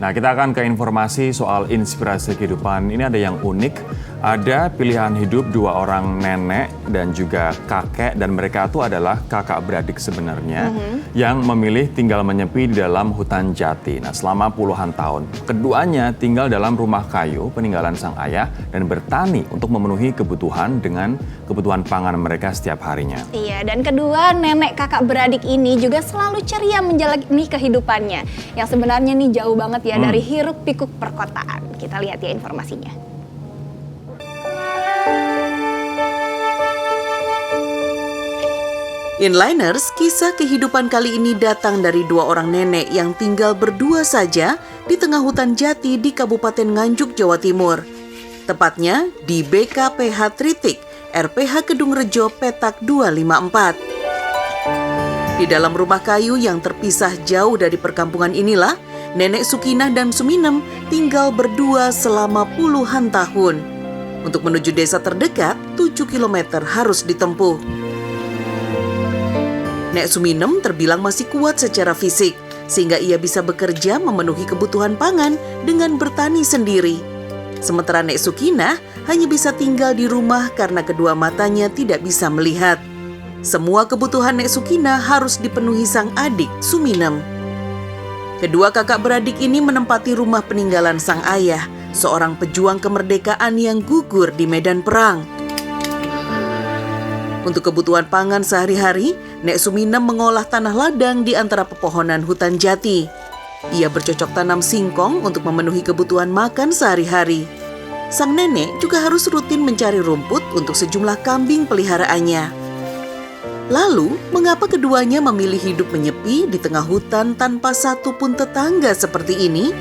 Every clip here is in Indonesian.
Nah, kita akan ke informasi soal inspirasi kehidupan. Ini ada yang unik. Ada pilihan hidup dua orang nenek dan juga kakek, dan mereka itu adalah kakak beradik sebenarnya yang memilih tinggal menyepi di dalam hutan jati. Nah, selama puluhan tahun, keduanya tinggal dalam rumah kayu peninggalan sang ayah dan bertani untuk memenuhi kebutuhan pangan mereka setiap harinya. Iya, dan kedua nenek kakak beradik ini juga selalu ceria menjalani kehidupannya yang sebenarnya nih jauh banget ya dari hiruk pikuk perkotaan. Kita lihat ya informasinya. Inliners, kisah kehidupan kali ini datang dari dua orang nenek yang tinggal berdua saja di tengah hutan jati di Kabupaten Nganjuk, Jawa Timur. Tepatnya di BKPH Tritik, RPH Kedung Rejo, Petak 254. Di dalam rumah kayu yang terpisah jauh dari perkampungan inilah, Nenek Sukinah dan Suminem tinggal berdua selama puluhan tahun. Untuk menuju desa terdekat, 7 km harus ditempuh. Nek Suminem terbilang masih kuat secara fisik, sehingga ia bisa bekerja memenuhi kebutuhan pangan dengan bertani sendiri. Sementara Nek Sukinah hanya bisa tinggal di rumah karena kedua matanya tidak bisa melihat. Semua kebutuhan Nek Sukinah harus dipenuhi sang adik, Suminem. Kedua kakak beradik ini menempati rumah peninggalan sang ayah, seorang pejuang kemerdekaan yang gugur di medan perang. Untuk kebutuhan pangan sehari-hari, Nek Suminem mengolah tanah ladang di antara pepohonan hutan jati. Ia bercocok tanam singkong untuk memenuhi kebutuhan makan sehari-hari. Sang nenek juga harus rutin mencari rumput untuk sejumlah kambing peliharaannya. Lalu, mengapa keduanya memilih hidup menyepi di tengah hutan tanpa satu pun tetangga seperti ini?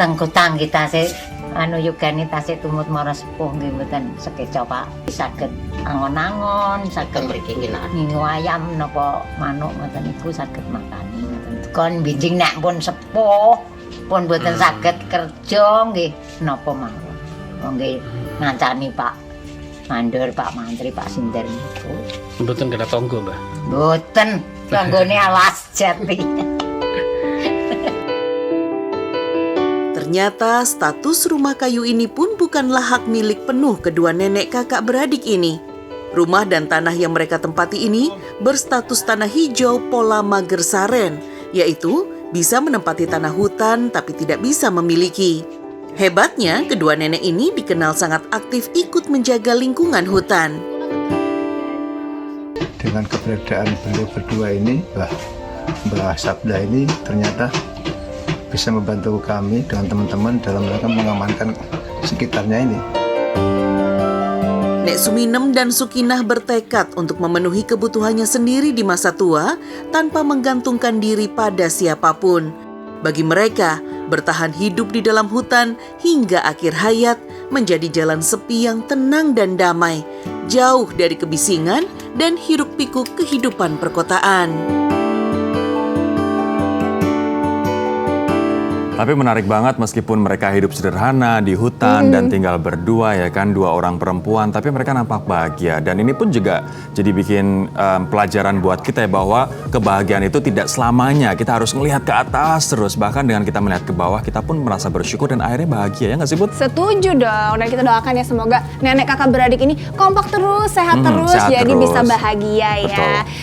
Tengkutang kita sih. Yugani tasih tumut mara sepuh nggih mboten sekeca Pak. Saged angon-angon, saged ngingu ayam napa manuk ngoten niku saged makani ngoten. Kon binjing nek pun sepuh pun mboten saged kerja nggih napa mawon. Nggih ngancani Pak Mandor, Pak Mantri, Pak Sindir niku. Mboten kena tangga, Mbah. Mboten, tanggane alas jati. Ternyata status rumah kayu ini pun bukanlah hak milik penuh kedua nenek kakak beradik ini. Rumah dan tanah yang mereka tempati ini berstatus tanah hijau pola Mager Saren, yaitu bisa menempati tanah hutan tapi tidak bisa memiliki. Hebatnya, kedua nenek ini dikenal sangat aktif ikut menjaga lingkungan hutan. Dengan keberadaan beliau berdua ini, Mbah Sabda ini ternyata bisa membantu kami dengan teman-teman dalam rangka mengamankan sekitarnya ini. Nek Suminem dan Sukinah bertekad untuk memenuhi kebutuhannya sendiri di masa tua tanpa menggantungkan diri pada siapapun. Bagi mereka, bertahan hidup di dalam hutan hingga akhir hayat menjadi jalan sepi yang tenang dan damai, jauh dari kebisingan dan hiruk-pikuk kehidupan perkotaan. Tapi menarik banget meskipun mereka hidup sederhana di hutan dan tinggal berdua ya kan, dua orang perempuan, tapi mereka nampak bahagia. Dan ini pun juga jadi bikin pelajaran buat kita ya, bahwa kebahagiaan itu tidak selamanya. Kita harus melihat ke atas terus, bahkan dengan kita melihat ke bawah kita pun merasa bersyukur dan akhirnya bahagia, ya nggak sih Bud? Setuju dong, dan kita doakan ya semoga nenek kakak beradik ini kompak terus, sehat terus, sehat jadi terus. bisa bahagia ya. Betul.